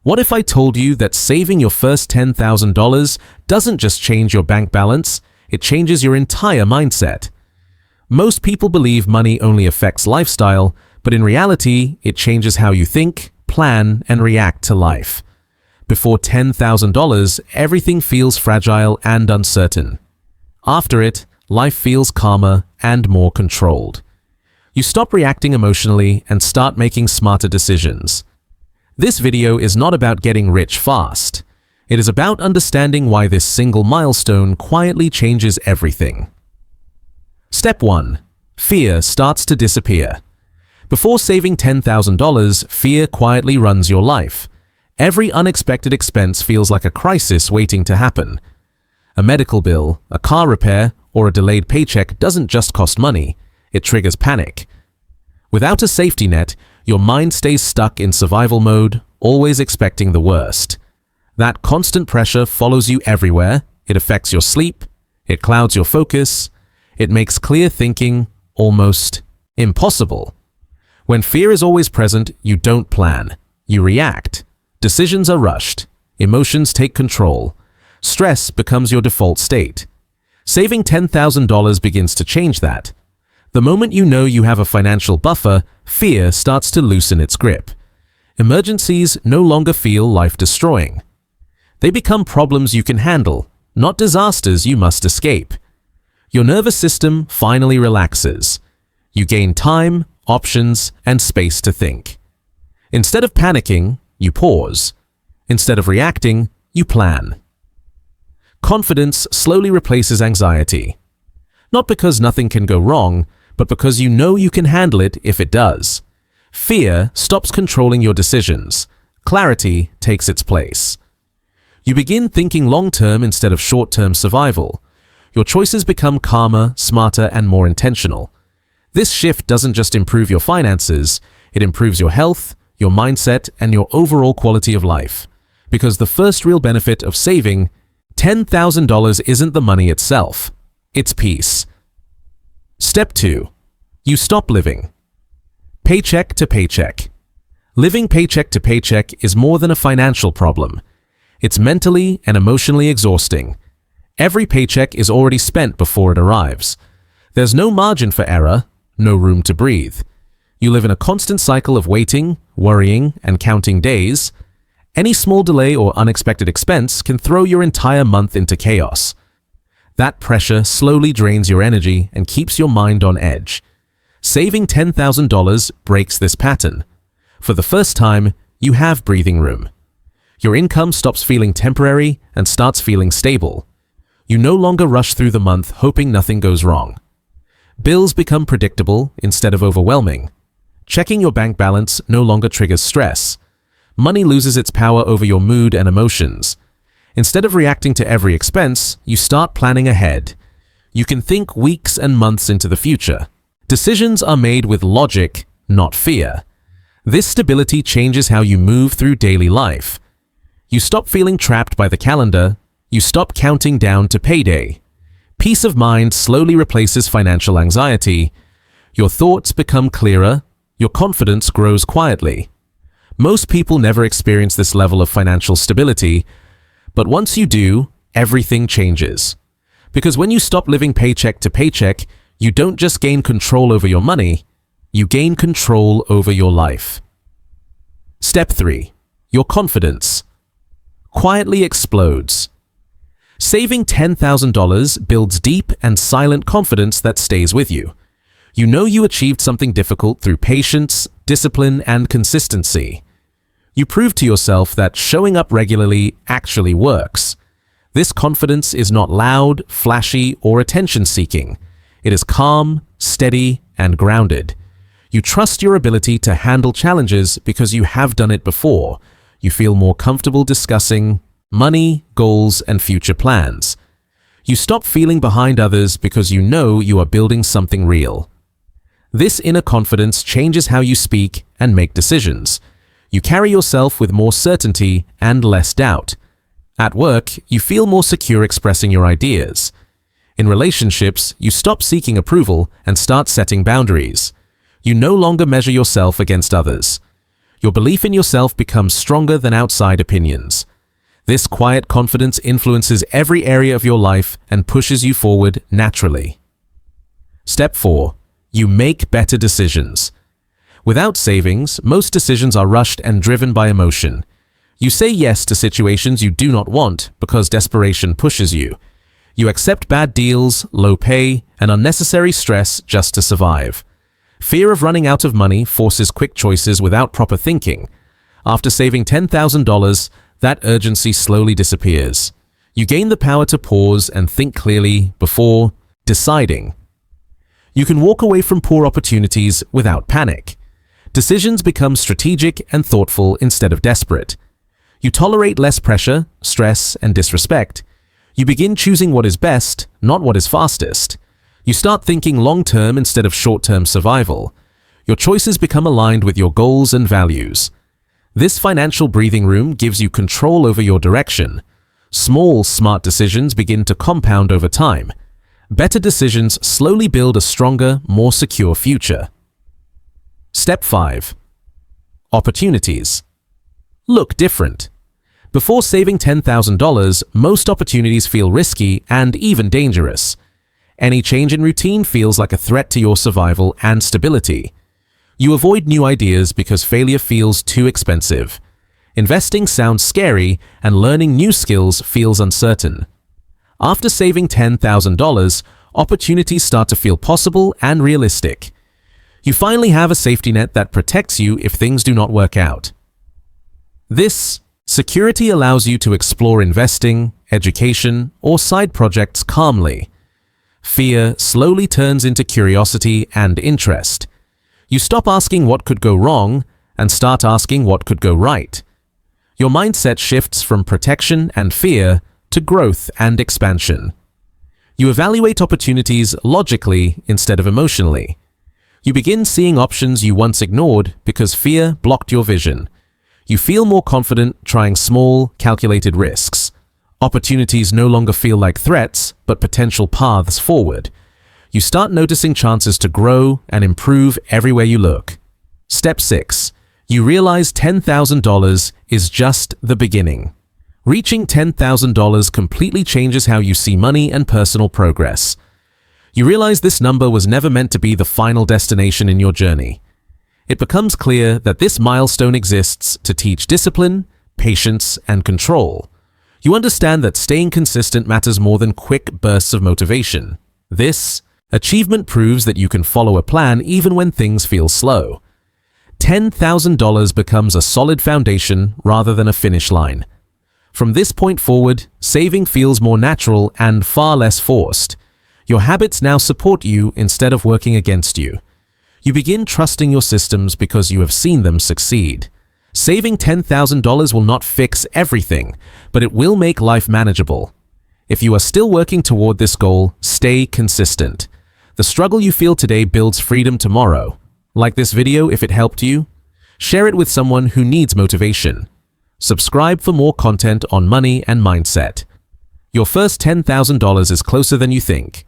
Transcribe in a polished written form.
What if I told you that saving your first $10,000 doesn't just change your bank balance, it changes your entire mindset? Most people believe money only affects lifestyle, but in reality, it changes how you think, plan, and react to life. Before $10,000, everything feels fragile and uncertain. After it, life feels calmer and more controlled. You stop reacting emotionally and start making smarter decisions. This video is not about getting rich fast. It is about understanding why this single milestone quietly changes everything. Step 1. Fear starts to disappear. Before saving $10,000, fear quietly runs your life. Every unexpected expense feels like a crisis waiting to happen. A medical bill, a car repair, or a delayed paycheck doesn't just cost money, it triggers panic. Without a safety net, your mind stays stuck in survival mode, always expecting the worst. That constant pressure follows you everywhere. It affects your sleep, it clouds your focus, it makes clear thinking almost impossible. When fear is always present, you don't plan, you react. Decisions are rushed, emotions take control, stress becomes your default state. Saving $10,000 begins to change that. The moment you know you have a financial buffer, fear starts to loosen its grip. Emergencies no longer feel life-destroying. They become problems you can handle, not disasters you must escape. Your nervous system finally relaxes. You gain time, options, and space to think. Instead of panicking, you pause. Instead of reacting, you plan. Confidence slowly replaces anxiety. Not because nothing can go wrong, but because you know you can handle it if it does. Fear stops controlling your decisions. Clarity takes its place. You begin thinking long-term instead of short-term survival. Your choices become calmer, smarter, and more intentional. This shift doesn't just improve your finances, it improves your health, your mindset, and your overall quality of life. Because the first real benefit of saving $10,000 isn't the money itself, it's peace. Step 2. You stop living. Paycheck to paycheck. Living paycheck to paycheck is more than a financial problem. It's mentally and emotionally exhausting. Every paycheck is already spent before it arrives. There's no margin for error, no room to breathe. You live in a constant cycle of waiting, worrying, and counting days. Any small delay or unexpected expense can throw your entire month into chaos. That pressure slowly drains your energy and keeps your mind on edge. Saving $10,000 breaks this pattern. For the first time, you have breathing room. Your income stops feeling temporary and starts feeling stable. You no longer rush through the month hoping nothing goes wrong. Bills become predictable instead of overwhelming. Checking your bank balance no longer triggers stress. Money loses its power over your mood and emotions. Instead of reacting to every expense, you start planning ahead. You can think weeks and months into the future. Decisions are made with logic, not fear. This stability changes how you move through daily life. You stop feeling trapped by the calendar. You stop counting down to payday. Peace of mind slowly replaces financial anxiety. Your thoughts become clearer. Your confidence grows quietly. Most people never experience this level of financial stability, but once you do, everything changes. Because when you stop living paycheck to paycheck, you don't just gain control over your money, you gain control over your life. Step 3. Your confidence quietly explodes. Saving $10,000 builds deep and silent confidence that stays with you. You know you achieved something difficult through patience, discipline, and consistency. You prove to yourself that showing up regularly actually works. This confidence is not loud, flashy, or attention-seeking. It is calm, steady, and grounded. You trust your ability to handle challenges because you have done it before. You feel more comfortable discussing money, goals, and future plans. You stop feeling behind others because you know you are building something real. This inner confidence changes how you speak and make decisions. You carry yourself with more certainty and less doubt. At work, you feel more secure expressing your ideas. In relationships, you stop seeking approval and start setting boundaries. You no longer measure yourself against others. Your belief in yourself becomes stronger than outside opinions. This quiet confidence influences every area of your life and pushes you forward naturally. Step 4. You make better decisions. Without savings, most decisions are rushed and driven by emotion. You say yes to situations you do not want because desperation pushes you. You accept bad deals, low pay, and unnecessary stress just to survive. Fear of running out of money forces quick choices without proper thinking. After saving $10,000, that urgency slowly disappears. You gain the power to pause and think clearly before deciding. You can walk away from poor opportunities without panic. Decisions become strategic and thoughtful instead of desperate. You tolerate less pressure, stress, and disrespect. You begin choosing what is best, not what is fastest. You start thinking long-term instead of short-term survival. Your choices become aligned with your goals and values. This financial breathing room gives you control over your direction. Small, smart decisions begin to compound over time. Better decisions slowly build a stronger, more secure future. Step 5. Opportunities. Look different. Before saving $10,000, most opportunities feel risky and even dangerous. Any change in routine feels like a threat to your survival and stability. You avoid new ideas because failure feels too expensive. Investing sounds scary, and learning new skills feels uncertain. After saving $10,000, opportunities start to feel possible and realistic. You finally have a safety net that protects you if things do not work out. This security allows you to explore investing, education, or side projects calmly. Fear slowly turns into curiosity and interest. You stop asking what could go wrong and start asking what could go right. Your mindset shifts from protection and fear to growth and expansion. You evaluate opportunities logically instead of emotionally. You begin seeing options you once ignored because fear blocked your vision. You feel more confident trying small, calculated risks. Opportunities no longer feel like threats, but potential paths forward. You start noticing chances to grow and improve everywhere you look. Step 6. You realize $10,000 is just the beginning. Reaching $10,000 completely changes how you see money and personal progress. You realize this number was never meant to be the final destination in your journey. It becomes clear that this milestone exists to teach discipline, patience, and control. You understand that staying consistent matters more than quick bursts of motivation. This achievement proves that you can follow a plan even when things feel slow. $10,000 becomes a solid foundation rather than a finish line. From this point forward, saving feels more natural and far less forced. Your habits now support you instead of working against you. You begin trusting your systems because you have seen them succeed. Saving $10,000 will not fix everything, but it will make life manageable. If you are still working toward this goal, stay consistent. The struggle you feel today builds freedom tomorrow. Like this video if it helped you. Share it with someone who needs motivation. Subscribe for more content on money and mindset. Your first $10,000 is closer than you think.